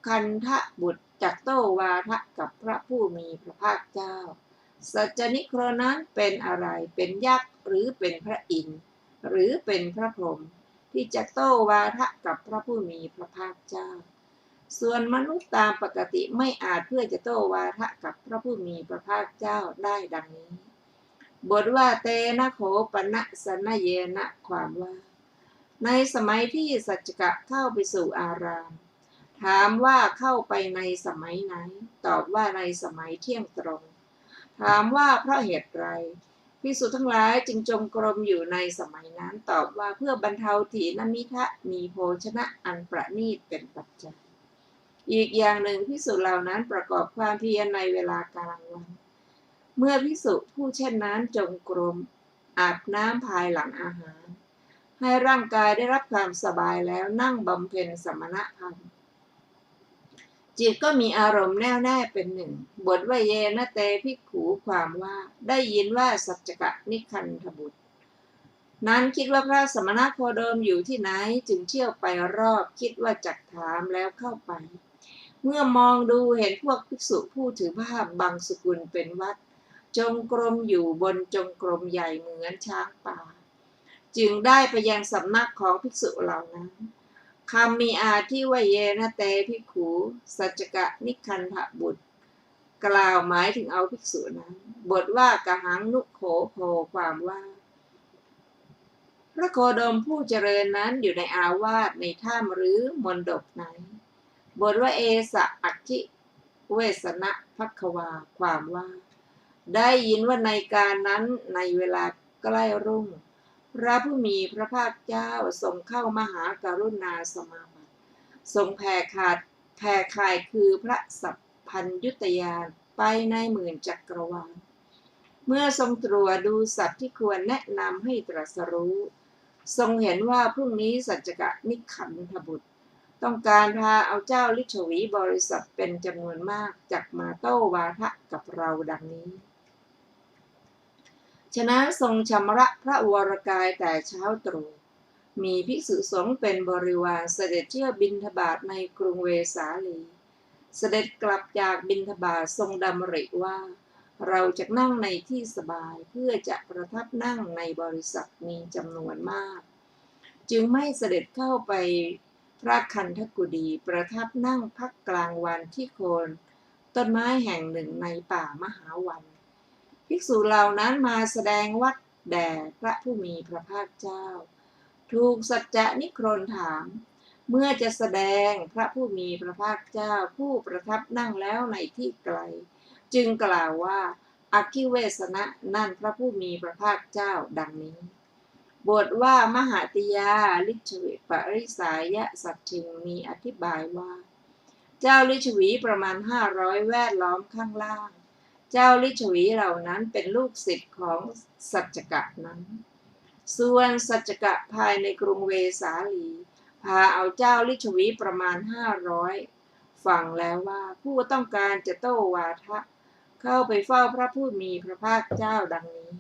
คันทะบุตรจักโตวาทะกับพระผู้มีพระภาคเจ้าสัจจนิโครนั้นเป็นอะไรเป็นยักษ์หรือเป็นพระอินทร์หรือเป็นพระพรหมที่จะโต้วาทะกับพระผู้มีพระภาคเจ้าส่วนมนุษย์ตามปกติไม่อาจเพื่อจะโต้วาทะกับพระผู้มีพระภาคเจ้าได้ดังนี้บทว่าเตนะโขปนะสนเยนะความว่าในสมัยที่สัจจกะเข้าไปสู่อารามถามว่าเข้าไปในสมัยไหนตอบว่าในสมัยเที่ยงตรงถามว่าเพราะเหตุไรภิกษุทั้งหลายจึงจงกรมอยู่ในสมัยนั้นตอบว่าเพื่อบรรเทาถีนมิทะมีโภชนะอันประณีตเป็นปัจจัยอีกอย่างหนึ่งภิกษุเหล่านั้นประกอบความเพียรในเวลากลางวันเมื่อภิกษุผู้เช่นนั้นจงกรมอาบน้ำภายหลังอาหารให้ร่างกายได้รับความสบายแล้วนั่งบำเพ็ญสมณธรรมจิตก็มีอารมณ์แน่วแน่เป็นหนึ่งบทว่าเยนะเตภิกขุความว่าได้ยินว่าสัจจกะนิคันธบุตรนั้นคิดว่าพระสมณโคดมอยู่ที่ไหนจึงเที่ยวไปรอบคิดว่าจักถามแล้วเข้าไปเมื่อมองดูเห็นพวกภิกษุผู้ถือผ้าบางสกุลเป็นวัดจงกรมอยู่บนจงกรมใหญ่เหมือนช้างป่าจึงได้ไปยังสำนักของภิกษุเหล่านั้นคำมีอาที่ว่าเยนะเตภิกขุสัจจกะนิคันธบุตรกล่าวหมายถึงเอาภิกษุนั้นบทว่ากหังนุโขโภความว่าพระโคดมผู้เจริญนั้นอยู่ในอาวาสในถ้ำหรือมณฑปไหนบทว่าเอสะอัคคิเวสนะภัควาความว่าได้ยินว่าในการนั้นในเวลาใกล้รุ่ง พระผู้มีพระภาคเจ้าทรงเข้ามหากรุณาสมาบัติทรงแผ่ข่ายคือพระสัพพัญญุตญาณไปในหมื่นจักรวาลเมื่อทรงตรวจดูสัตว์ที่ควรแนะนำให้ตรัสรู้ทรงเห็นว่าพรุ่งนี้สัจจกนิคันธบุตรต้องการพาเอาเจ้าลิชวีบริษัทเป็นจำนวนมากจักมาโต้วาทะกับเราดังนี้ฉะนั้นทรงชำระพระวรกายแต่เช้าตรู่มีภิกษุสงฆ์เป็นบริวารเสด็จเที่ยวบิณฑบาตในกรุงเวสาลีเสด็จกลับจากบิณฑบาตทรงดำริว่าเราจะนั่งในที่สบายเพื่อจะประทับนั่งในบริษัทมีจำนวนมากจึงไม่เสด็จเข้าไปพระคันธกุฎีประทับนั่งพักกลางวันที่โคนต้นไม้แห่งหนึ่งในป่ามหาวันภิกษุเหล่านั้นมาแสดงวัดแด่พระผู้มีพระภาคเจ้าถูกสัจจนิครนถามเมื่อจะแสดงพระผู้มีพระภาคเจ้าผู้ประทับนั่งแล้วในที่ไกลจึงกล่าวว่าอคิเวสนะนั่นพระผู้มีพระภาคเจ้าดังนี้บทว่ามหาติยาลิชวิปริสายะสัจจิงมีอธิบายว่าเจ้าลิชวีประมาณ500แวดล้อมข้างล่างเจ้าลิชวีเหล่านั้นเป็นลูกศิษย์ของสัจจกะนั้นส่วนสัจจกะภายในกรุงเวสาลีพาเอาเจ้าลิชวีประมาณ500ฟังแล้วว่าผู้ต้องการจะโต้วาทะเข้าไปเฝ้าพระผู้มีพระภาคเจ้าดังนี้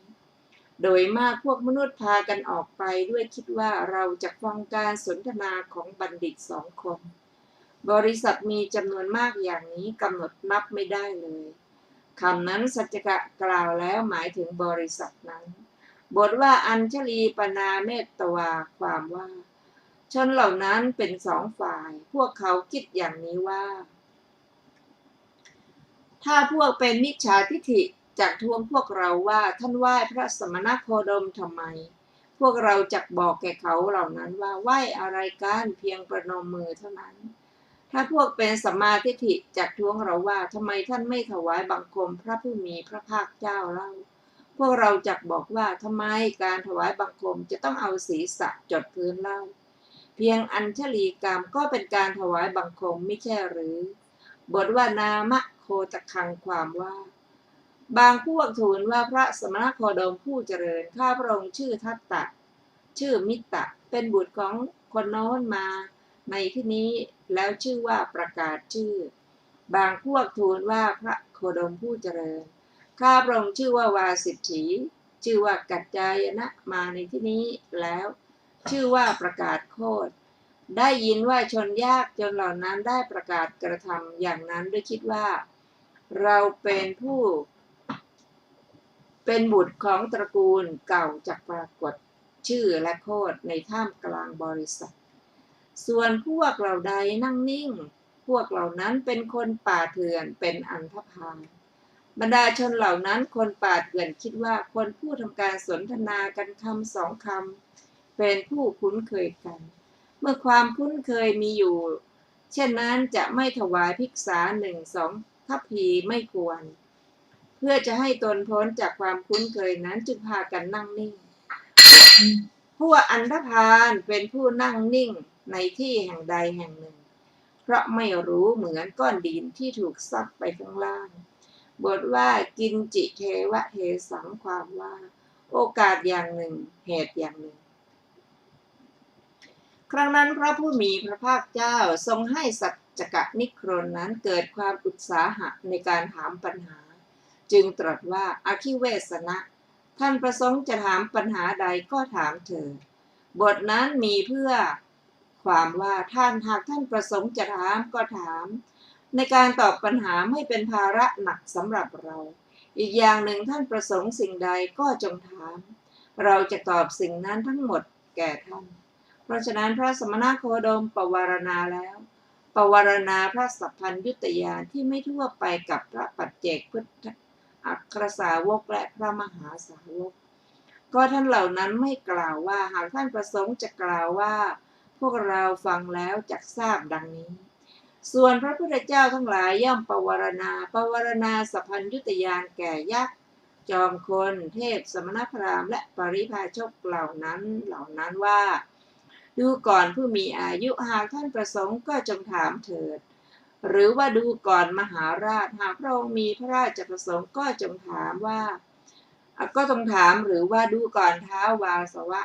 โดยมากพวกมนุษย์พากันออกไปด้วยคิดว่าเราจะฟังการสนทนาของบัณฑิต2 คนบริษัทมีจำนวนมากอย่างนี้กำหนดนับไม่ได้เลยคำนั้นสัจจกะกล่าวแล้วหมายถึงบริษัทนั้นบทว่าอัญชลีปนาเมตตวาความว่าชนเหล่านั้นเป็น2 ฝ่ายพวกเขาคิดอย่างนี้ว่าถ้าพวกเป็นมิจฉาทิฐิจักท้วงพวกเราว่าท่านไหว้พระสมณโคดมทำไมพวกเราจักบอกแก่เขาเหล่านั้นว่าไหว้อะไรกันเพียงประนมมือเท่านั้นถ้าพวกเป็นสัมมาทิฏฐิจักท้วงเราว่าทำไมท่านไม่ถวายบังคมพระผู้มีพระภาคเจ้าเล่าพวกเราจักบอกว่าทำไมการถวายบังคมจะต้องเอาศีรษะจดพื้นเล่าเพียงอัญชลีกรรมก็เป็นการถวายบังคมไม่ใช่หรือบทว่านามะโคตคังความว่าบางพวกทูลว่าพระสมณโคดมผู้เจริญข้าพระองค์ชื่อทัตตะชื่อมิตตะเป็นบุตรของคนโน้นมาในที่นี้แล้วชื่อว่าประกาศชื่อบางพวกทูลว่าพระโคดมผู้เจริญข้าพระองค์ชื่อว่าวาสิทธิชื่อว่ากัจจายนะมาในที่นี้แล้วชื่อว่าประกาศโคตได้ยินว่าชนยากจนเหล่านั้นได้ประกาศกระทำอย่างนั้นด้วยคิดว่าเราเป็นผู้เป็นบุตรของตระกูลเก่าจักปรากฏชื่อและโคตในท่ามกลางบริษัทส่วนพวกเหล่าใดนั่งนิ่งพวกเหล่านั้นเป็นคนป่าเถื่อนเป็นอันธพาลบรรดาชนเหล่านั้นคนป่าเถื่อนคิดว่าคนผู้ทำการสนทนากันคำ2 คำเป็นผู้คุ้นเคยกันเมื่อความคุ้นเคยมีอยู่เช่นนั้นจะไม่ถวายภิกษา1-2 ทัพพีไม่ควรเพื่อจะให้ตนพ้นจากความคุ้นเคยนั้นจึงพากันนั่งนิ่งพวกอันธพาลเป็นผู้นั่งนิ่งในที่แห่งใดแห่งหนึ่งเพราะไม่รู้เหมือนก้อนดินที่ถูกซัดไปข้างล่างบทว่ากินจิเทวะเทสังความว่าโอกาสอย่างหนึ่งเหตุอย่างหนึ่งครั้งนั้นพระผู้มีพระภาคเจ้าทรงให้สัจจกนิครนนั้นเกิดความอุตสาหะในการถามปัญหาจึงตรัสว่าอคิเวสนะท่านประสงค์จะถามปัญหาใดก็ถามเถิดบทนั้นมีเพื่อความว่าหากท่านประสงค์จะถามก็ถามในการตอบปัญหาไม่เป็นภาระหนักสำหรับเราอีกอย่างหนึ่งท่านประสงค์สิ่งใดก็จงถามเราจะตอบสิ่งนั้นทั้งหมดแก่ท่านเพราะฉะนั้นพระสมณโคดมปวารณาแล้วปวารณาพระสัพพัญญุตญาณที่ไม่ทั่วไปกับพระปัจเจกพุทธอัครสาวกและพระมหาสาวกก็ท่านเหล่านั้นไม่กล่าวว่าหากท่านประสงค์จะกล่าวว่าพวกเราฟังแล้วจักทราบดังนี้ส่วนพระพุทธเจ้าทั้งหลายย่อมปวารณาสัพพัญญุตญาณแก่ยักษ์ จอมคนเทพสมณพราหมณ์และปริพาชกเหล่านั้นว่าดูก่อนผู้มีอายุหากท่านประสงค์ก็จงถามเถิดหรือว่าดูก่อนมหาราชหากพระองค์มีพระราชประสงค์ก็จงถามว่าก็ต้องถามหรือว่าดูก่อนท้าววาสวะ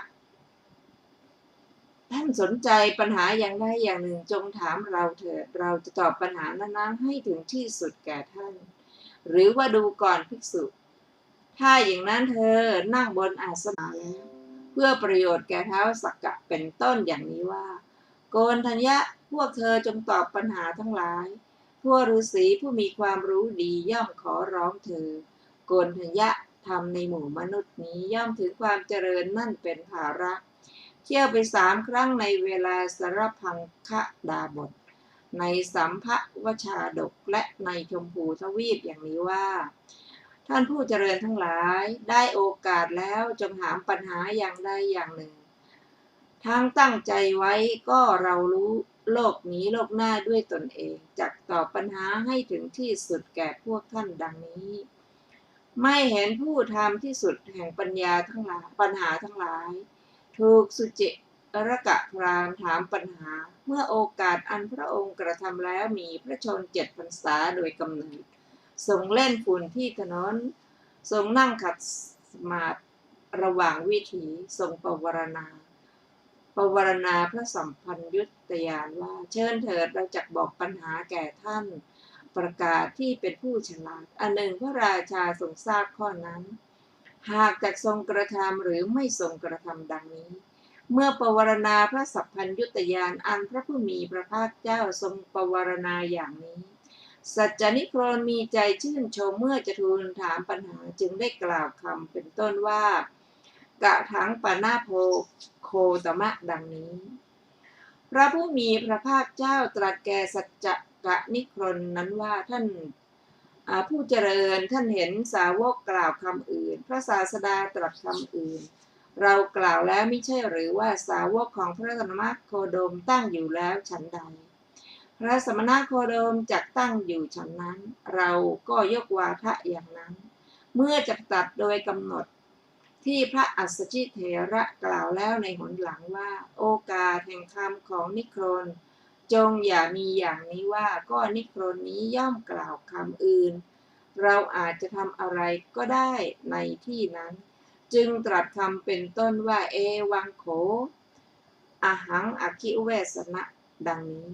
ท่านสนใจปัญหาอย่างใดอย่างหนึ่งจงถามเราเถิดเราจะตอบปัญหานั้นๆให้ถึงที่สุดแก่ท่านหรือว่าดูก่อนภิกษุถ้าอย่างนั้นเธอนั่งบนอาสนะแล้วเพื่อประโยชน์แก่เท้าสักกะเป็นต้นอย่างนี้ว่าโกณฑัญญะพวกเธอจงตอบปัญหาทั้งหลายพวกฤาษีผู้มีความรู้ดีย่อมขอร้องเธอโกณฑัญญะทำในหมู่มนุษย์นี้ย่อมถึงความเจริญนั่นเป็นภาระเที่ยวไป3 ครั้งในเวลาสรพังคดาบทในสัมภวชาดกและในชมพูทวีปอย่างนี้ว่าท่านผู้เจริญทั้งหลายได้โอกาสแล้วจงถามปัญหาอย่างใดอย่างหนึ่งทั้งตั้งใจไว้ก็เรารู้โลกนี้โลกหน้าด้วยตนเองจักตอบปัญหาให้ถึงที่สุดแก่พวกท่านดังนี้ไม่เห็นผู้ทำที่สุดแห่งปัญญาทั้งหลายปัญหาทั้งหลายถูกสุจิรกะพราหมณ์ถามปัญหาเมื่อโอกาสอันพระองค์กระทำแล้วมีพระชน7 พรรษาโดยกำเนิดทรงเล่นฝุ่นที่ถนนทรงนั่งขัดสมาธิระหว่างวิถีทรงปวารณาพระสัมพันยุตยานว่าเชิญเถิดเราจักบอกปัญหาแก่ท่านประกาศที่เป็นผู้ฉลาดอันหนึ่งพระราชาทรงทราบข้อนั้นหากจักทรงกระทำหรือไม่ทรงกระทำดังนี้เมื่อปวารณาพระสัพพัญญุตญาณอันพระผู้มีพระภาคเจ้าทรงปวารณาอย่างนี้สัจจนิโครนมีใจชื่นชมเมื่อจะทูลถามปัญหาจึงได้กล่าวคำเป็นต้นว่ากะถังปนาโพโคตมะดังนี้พระผู้มีพระภาคเจ้าตรัสแก่สัจจกะนิโครนนั้นว่าท่านผู้เจริญท่านเห็นสาวกกล่าวคำอื่นพระศาสดาตรัสคำอื่นเรากล่าวแล้วไม่ใช่หรือว่าสาวกของพระสมณโคดมตั้งอยู่แล้วฉันใดพระสมณโคดมจักตั้งอยู่ฉันนั้นเราก็ยกวาทะอย่างนั้นเมื่อจักตัดโดยกำหนดที่พระอัสสชิเถระกล่าวแล้วในหนหลังว่าโอกาสแห่งคำของนิโครนจงอย่ามีอย่างนี้ว่าก็นิโครนนี้ย่อมกล่าวคำอื่นเราอาจจะทำอะไรก็ได้ในที่นั้นจึงตรัสคำเป็นต้นว่าเอวังโขอหังอคิเวสนะดังนี้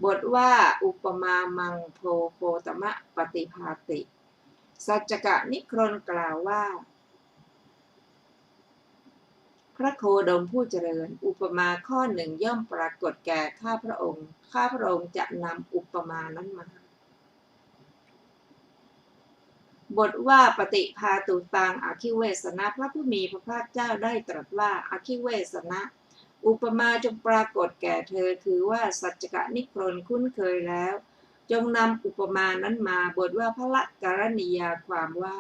บทว่าอุปมามังโพโคตมะปฏิภาติสัจจกะนิโครนกล่าวว่าพระโคดมผู้เจริญอุปมาข้อหนึ่งย่อมปรากฏแก่ข้าพระองค์จะนำอุปมานั้นมาบทว่าปฏิภาตุตังอคิเวสนะพระผู้มีพระภาคเจ้าได้ตรัสว่าอคิเวสนะอุปมาจงปรากฏแก่เธอคือว่าสัจจกะนิโครนคุ้นเคยแล้วจงนำอุปมานั้นมาบทว่าพละการณียาความว่า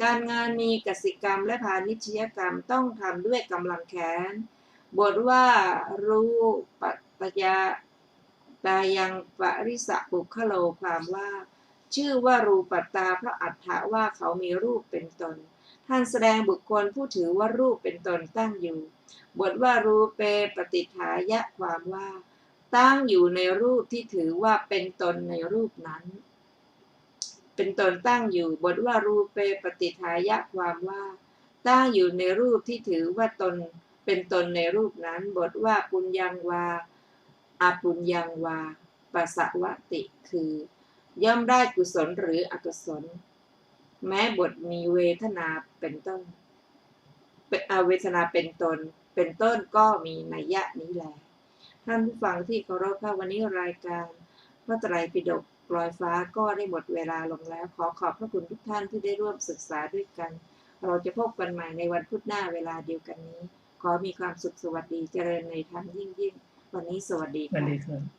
การงานมีกสิกรรมและพาณิชยกรรมต้องทำด้วยกำลังแขนบทว่ารูปัตยาตายังปริสะปุคโลความว่าชื่อว่ารูปัตตาเพราะอัฏฐะว่าเขามีรูปเป็นตนท่านแสดงบุคคลผู้ถือว่ารูปเป็นตนตั้งอยู่บทว่ารูเปปฏิฐายะความว่าตั้งอยู่ในรูปที่ถือว่าเป็นตนในรูปนั้นเป็นตนตั้งอยู่บทว่ารูเปปฏิฐายะความว่าตั้งอยู่ในรูปที่ถือว่าตนเป็นตนในรูปนั้นบทว่าปุญญังวาอปุญญังวาปัสสวติคือย่อมได้กุศลหรืออกุศลแม้บทมีเวทนาเป็นต้นเวทนาเป็นต้นก็มีนัยยะนี้แหละท่านผู้ฟังที่เคารพค่ะวันนี้รายการพระไตรปิฎกลอยฟ้าก็ได้หมดเวลาลงแล้วขอขอบพระคุณทุกท่านที่ได้ร่วมศึกษาด้วยกันเราจะพบกันใหม่ในวันพุธหน้าเวลาเดียวกันนี้ขอมีความสุขสวัสดีเจริญในธรรมยิ่งวันนี้สวัสดีค่ะ